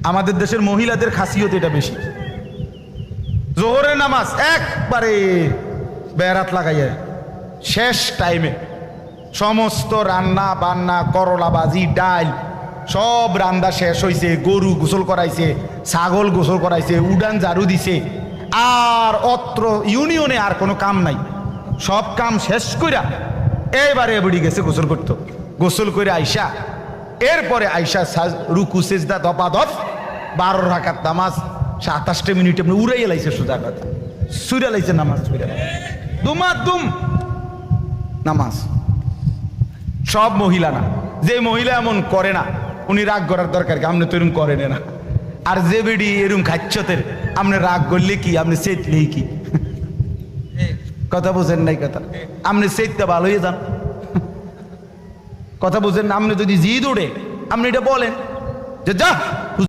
আমাদের দেশের মহিলাদের খাসিয়ত এটা বেশি। জোহরের নামাজ একবারে বেড়াত লাগাইয়া শেষ টাইমে সমস্ত রান্না বান্না, করলা বাজি, ডাল সব রান্না শেষ হয়েছে, গরু গোসল করাইছে, ছাগল গোসল করাইছে, উডান ঝাড়ু দিছে, আর অত্র ইউনিয়নে আর কোনো কাম নাই। সব কাম শেষ কইরা এবারে বুড়ি গেছে গোসল করতো। গোসল করে আইসা এরপরে আইসা রুকু সেজদা দপা দপ 12 রাকাত নামাজ 27 মিনিটে উড়াইয়া লাইছে, সোজা কথা সুইরা লাইছে নামাজ, দুম নামাজ। সব মহিলা না, যে মহিলা এমন করে না উনি রাগ করার দরকার কি, আপনি তো এরকম করেন না। আর যে বেডি এরকম খাচ্ছতের আপনি রাগ করলে কি, আপনি চেতলেই কি, কথা বুঝেন নাই কথা, আপনি চেততে ভালো হয়ে যান, কথা বুঝেন না। আপনি যদি জিদ ওঠে আপনি এটা বলেন যে যা